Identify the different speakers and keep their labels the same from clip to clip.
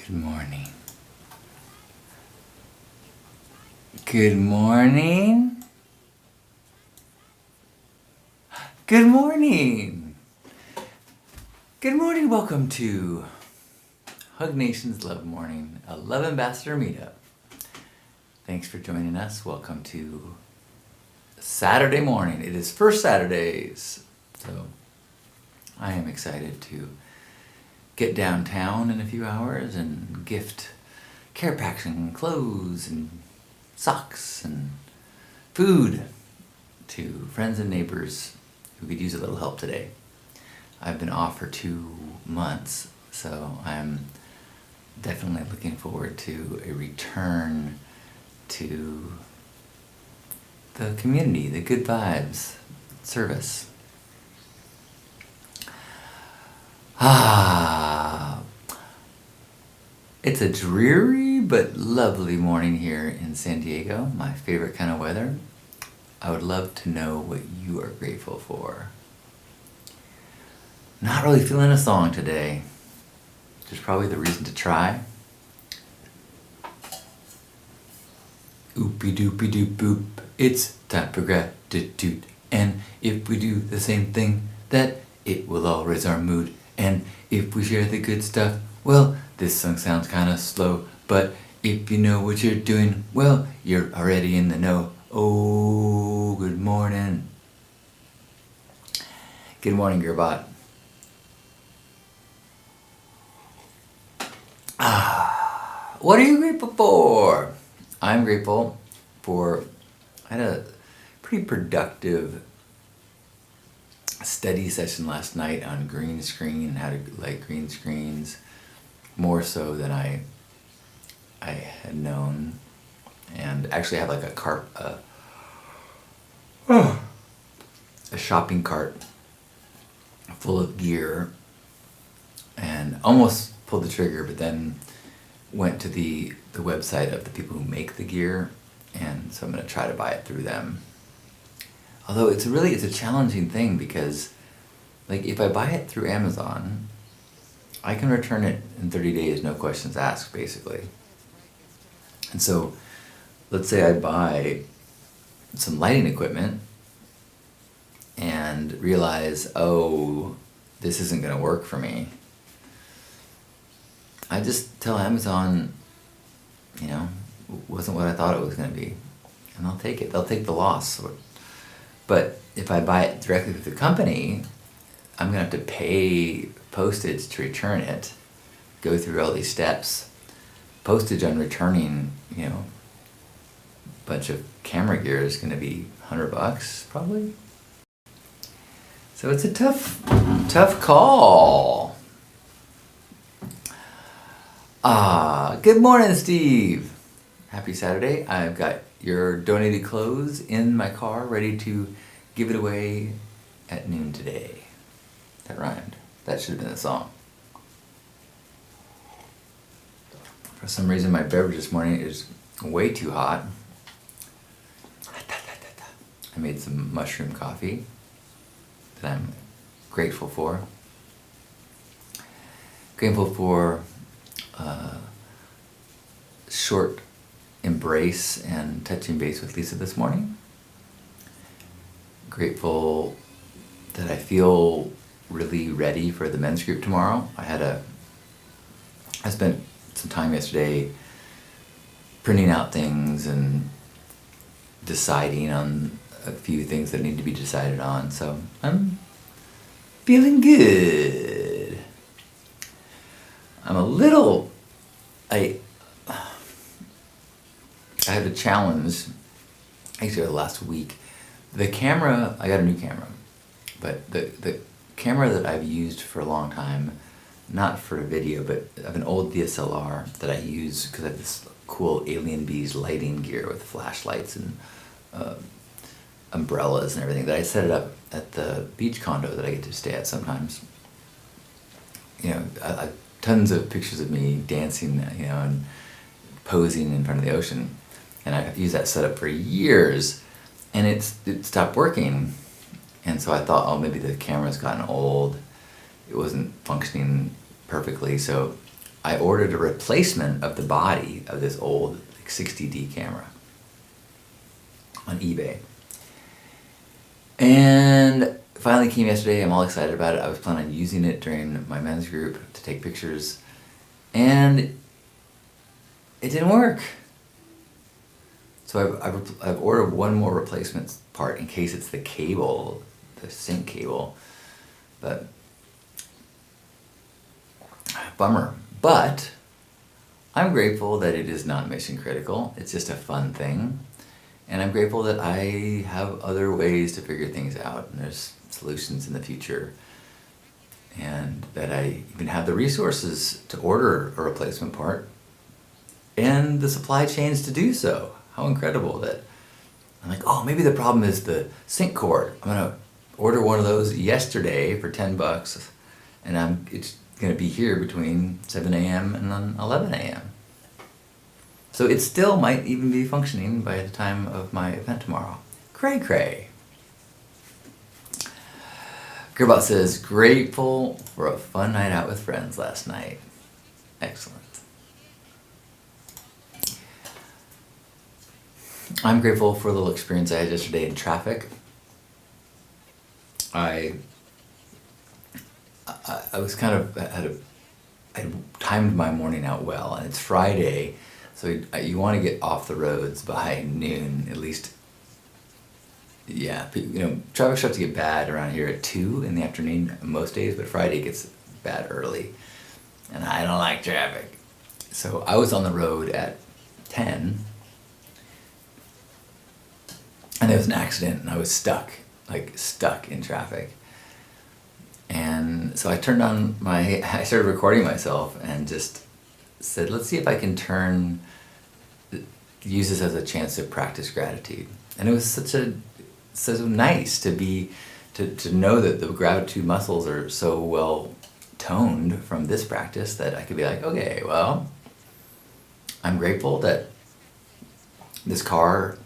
Speaker 1: Good morning. Good morning. Good morning. Good morning. Welcome to Hug Nation's Love Morning, a Love Ambassador Meetup. Thanks for joining us. Welcome to Saturday morning. It is first Saturdays, so I am excited to get downtown in a few hours and gift care packs and clothes and socks and food to friends and neighbors who could use a little help today. I've been off for 2 months, so I'm definitely looking forward to a return to the community, the good vibes, service. It's a dreary but lovely morning here in San Diego, my favorite kind of weather. I would love to know what you are grateful for. Not really feeling a song today, which is probably the reason to try. Oopie doopie doop boop, it's time for gratitude. And if we do the same thing, that it will all raise our mood. And if we share the good stuff, well, this song sounds kind of slow, but if you know what you're doing, well, you're already in the know. Oh, good morning. Good morning, Gearbot. What are you grateful for? I'm grateful for, I had a pretty productive study session last night on green screen, how to like green screens, more so than I had known. And actually I have like a shopping cart full of gear, and almost pulled the trigger, but then went to the website of the people who make the gear, and so I'm going to try to buy it through them. Although it's a challenging thing, because like if I buy it through Amazon, I can return it in 30 days, no questions asked, basically. And so let's say I buy some lighting equipment and realize, oh, this isn't going to work for me. I just tell Amazon, wasn't what I thought it was going to be, and they'll take it. They'll take the loss. But if I buy it directly through the company, I'm going to have to pay postage to return it, go through all these steps. Postage on returning, a bunch of camera gear is going to be $100 probably. So it's a tough call. Good morning, Steve. Happy Saturday. I've got your donated clothes in my car, ready to give it away at noon today. That rhymed. That should have been a song. For some reason, my beverage this morning is way too hot. I made some mushroom coffee that I'm grateful for. Grateful for short embrace and touching base with Lisa this morning. Grateful that I feel really ready for the men's group tomorrow. I spent some time yesterday printing out things and deciding on a few things that need to be decided on, so I'm feeling good. I had a challenge actually the last week. The camera, I got a new camera, but the camera that I've used for a long time, not for video, but I have an old DSLR that I use because I have this cool Alien Bees lighting gear with flashlights and umbrellas and everything, that I set it up at the beach condo that I get to stay at sometimes. I tons of pictures of me dancing, and posing in front of the ocean. And I've used that setup for years, and it stopped working. And so I thought, oh, maybe the camera's gotten old. It wasn't functioning perfectly, so I ordered a replacement of the body of this old 60D camera on eBay. And finally came yesterday. I'm all excited about it. I was planning on using it during my men's group to take pictures. And it didn't work. So I've ordered one more replacement part in case it's the cable, the sync cable. But bummer. But I'm grateful that it is not mission critical. It's just a fun thing. And I'm grateful that I have other ways to figure things out, and there's solutions in the future. And that I even have the resources to order a replacement part and the supply chains to do so. How incredible that I'm like, oh, maybe the problem is the sync cord. I'm gonna order one of those yesterday for $10, and it's gonna be here between 7 a.m. and then 11 a.m. So it still might even be functioning by the time of my event tomorrow. Cray cray. Gerbot says, grateful for a fun night out with friends last night. Excellent. I'm grateful for the little experience I had yesterday in traffic. I was kind of I timed my morning out well, and it's Friday, so you want to get off the roads by noon at least. Yeah, traffic starts to get bad around here at 2 in the afternoon most days, but Friday gets bad early, and I don't like traffic. So I was on the road at 10, and there was an accident, and I was stuck in traffic. And so I I started recording myself and just said, let's see if I can use this as a chance to practice gratitude. And it was so nice to know that the gratitude muscles are so well toned from this practice that I could be like, okay, well, I'm grateful that this car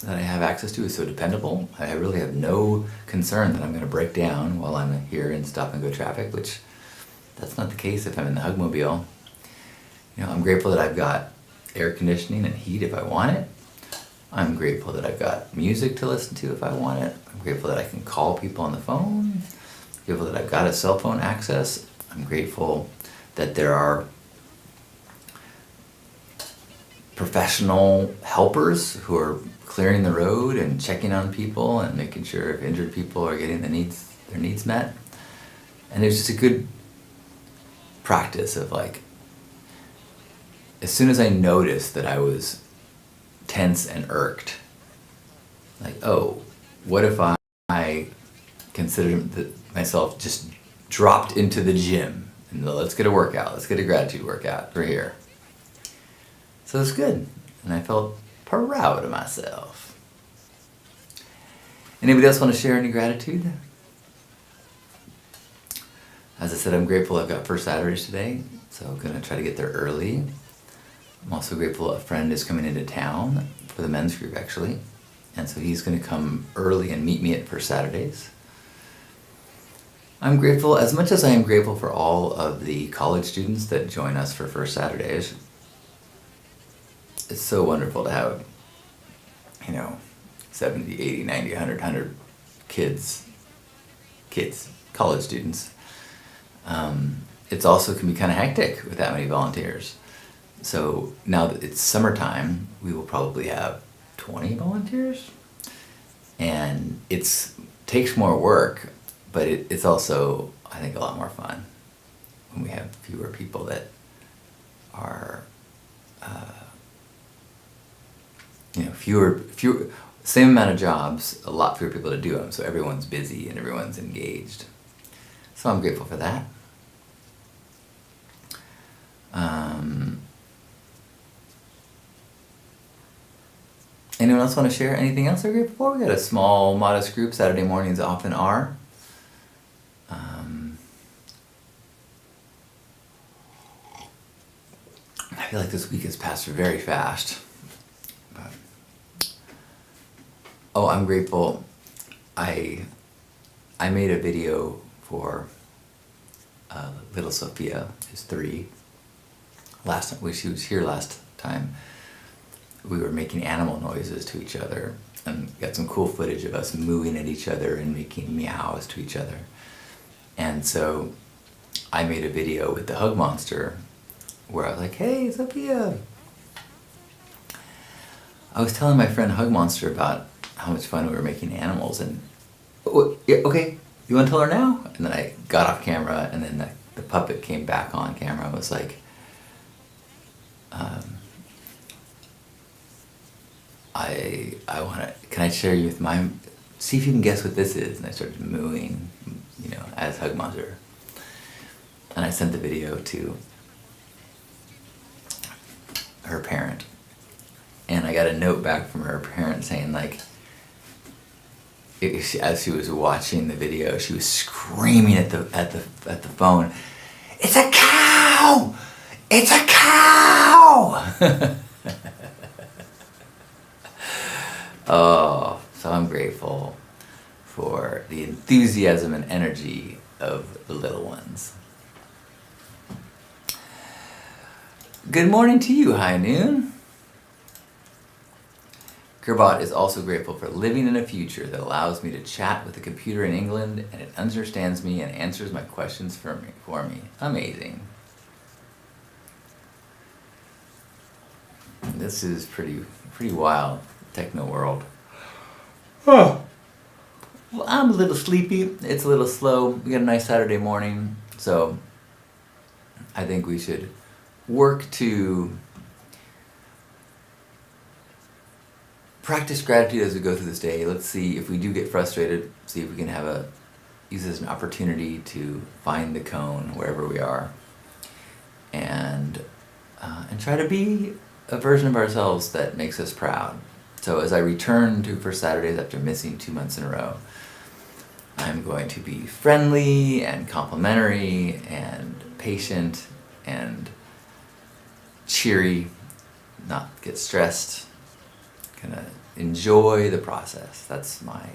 Speaker 1: that I have access to is so dependable. I really have no concern that I'm going to break down while I'm here in stop and go traffic, which that's not the case if I'm in the Hugmobile. I'm grateful that I've got air conditioning and heat if I want it. I'm grateful that I've got music to listen to if I want it. I'm grateful that I can call people on the phone. I'm grateful that I've got a cell phone access. I'm grateful that there are professional helpers who are clearing the road and checking on people and making sure if injured people are getting their needs met. And it was just a good practice of as soon as I noticed that I was tense and irked, oh, what if I considered myself just dropped into the gym and let's get a workout, let's get a gratitude workout, we're here. So it's good, and I felt proud of myself. Anybody else want to share any gratitude? As I said, I'm grateful I've got First Saturdays today, so I'm going to try to get there early. I'm also grateful a friend is coming into town for the men's group, actually, and so he's going to come early and meet me at First Saturdays. I'm grateful, as much as I am grateful for all of the college students that join us for First Saturdays. It's so wonderful to have, 70, 80, 90, 100 kids, college students. It's also can be kind of hectic with that many volunteers. So now that it's summertime, we will probably have 20 volunteers. And it takes more work, but it's also, I think, a lot more fun when we have fewer people that are fewer, same amount of jobs, a lot fewer people to do them, so everyone's busy and everyone's engaged. So I'm grateful for that. Anyone else want to share anything else they're grateful for? We got a small, modest group. Saturday mornings often are. I feel like this week has passed very fast. Oh, I'm grateful. I made a video for little Sophia, who's 3, last time when she was here last time, we were making animal noises to each other, and got some cool footage of us mooing at each other and making meows to each other. And so I made a video with the hug monster where I was like, "Hey, Sophia." I was telling my friend Hug Monster about how much fun we were making animals, and yeah, okay, you want to tell her now? And then I got off camera, and then the puppet came back on camera and was like, I want to, can I share you with see if you can guess what this is? And I started mooing, as Hug Monster. And I sent the video to her parent. And I got a note back from her parent saying, like, as she was watching the video, she was screaming at the phone, "It's a cow! It's a cow!" Oh, so I'm grateful for the enthusiasm and energy of the little ones. Good morning to you, High Noon. Gerbot is also grateful for living in a future that allows me to chat with a computer in England, and it understands me and answers my questions for me. Amazing. This is pretty wild, techno world. Well, I'm a little sleepy. It's a little slow. We got a nice Saturday morning, so I think we should work to practice gratitude as we go through this day. Let's see if we do get frustrated, see if we can use this as an opportunity to find the cone wherever we are, and try to be a version of ourselves that makes us proud. So as I return to First Saturdays after missing 2 months in a row, I'm going to be friendly and complimentary and patient and cheery, not get stressed, gonna enjoy the process. That's my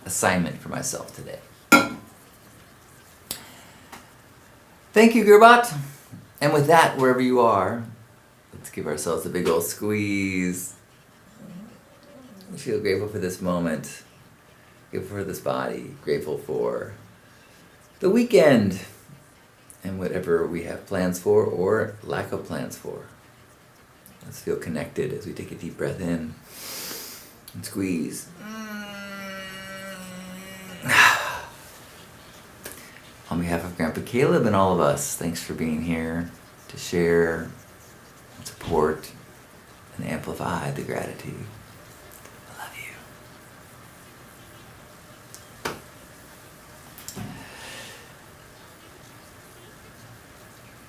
Speaker 1: assignment for myself today. Thank you, Gerbot. And with that, wherever you are, let's give ourselves a big old squeeze. We feel grateful for this moment, grateful for this body, grateful for the weekend and whatever we have plans for or lack of plans for. Let's feel connected as we take a deep breath in and squeeze. On behalf of Grandpa Caleb and all of us, thanks for being here to share, and support, and amplify the gratitude. I love you.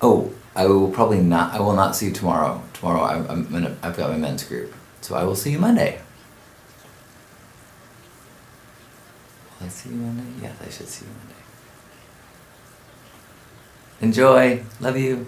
Speaker 1: Oh, I will not see you tomorrow. Tomorrow I've got my men's group. So I will see you Monday. Will I see you Monday? Yes, I should see you Monday. Enjoy. Love you.